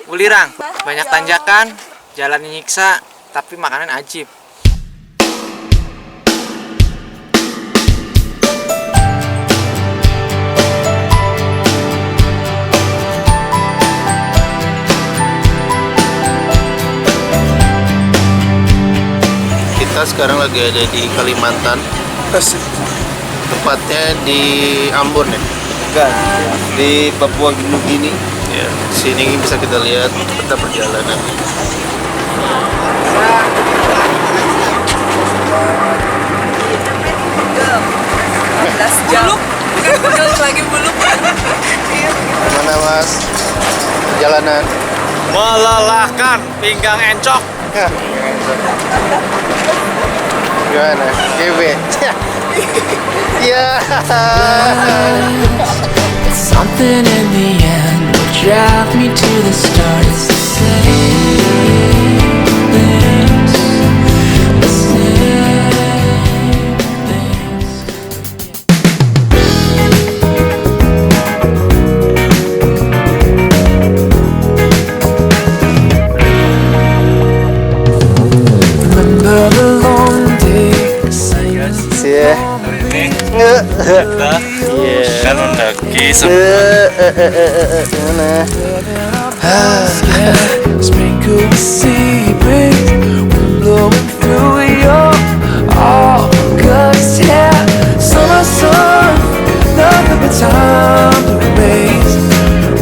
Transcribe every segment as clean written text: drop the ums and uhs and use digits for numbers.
Welirang, banyak tanjakan, jalan nyiksa, tapi makanan ajib. Kita sekarang lagi ada di Kalimantan, tepatnya di Ambon ya. Bukan, di Papua New Guinea. Ya, sini bisa kita lihat peta perjalanan. Buluk, lagi buluk. Mana mas? Perjalanan. Melelahkan pinggang encok. Gimana? GB. Ya. Something in the end will drive me to the start. It's the same things, the same things. Remember the long days. Ya. Kan mendaki Sprinkle with sea breeze, wind blowing through your August hair. Summer sun, nothing but time to waste.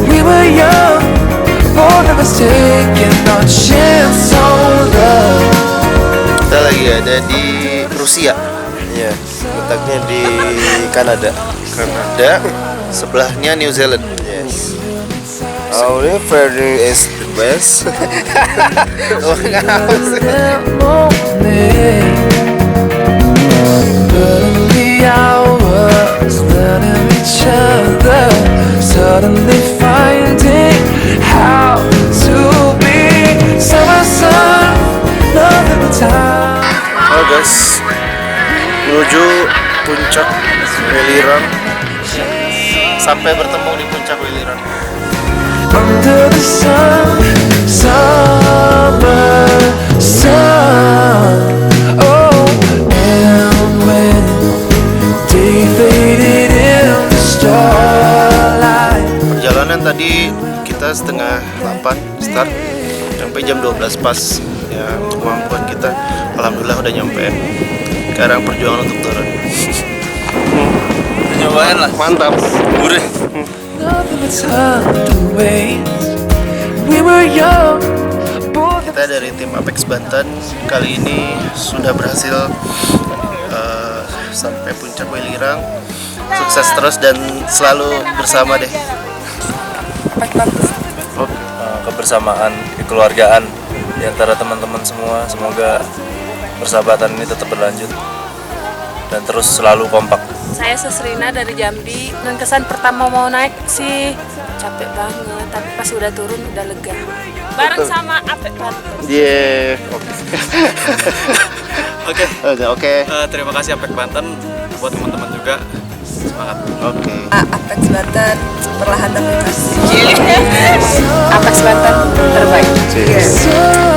We were young, both of us taking our chance on love. Kita lagi ada di Rusia. ya, letaknya di Kanada. Sebelahnya New Zealand. Yes. Our very is the best. Oh, ngapus. That moment, early hours, learning each other, suddenly finding how to be. Summer sun, nothing but time. Oh guys, menuju puncak Welirang. Sampai bertemu di puncak Welirang. Under the sun, summer sun. Oh, and when day faded in the starlight. Perjalanan tadi kita setengah 8 start, sampai jam 12 pas. Ya, untuk kemampuan kita, alhamdulillah udah nyampe. Sekarang perjuangan untuk turun. Nyobain lah. Mantap. Gurih. Nothing but time to waste. We were young, both of Kita dari tim Apex Banten kali ini sudah berhasil sampai puncak Welirang. Sukses terus dan selalu bersama deh. Kebersamaan, kekeluargaan di antara teman-teman semua. Semoga persahabatan ini tetap berlanjut dan terus selalu kompak. Saya Sesrina dari Jambi, dan kesan pertama mau naik sih capek banget, tapi pas udah turun udah lega. Bareng sama Apek Banten. Yeah. Oke. Terima kasih Apek Banten, buat teman-teman juga. Semangat. Oke. Apex Banten perlahan tapi pasti. Apex Banten terbaik. Cheers. sun.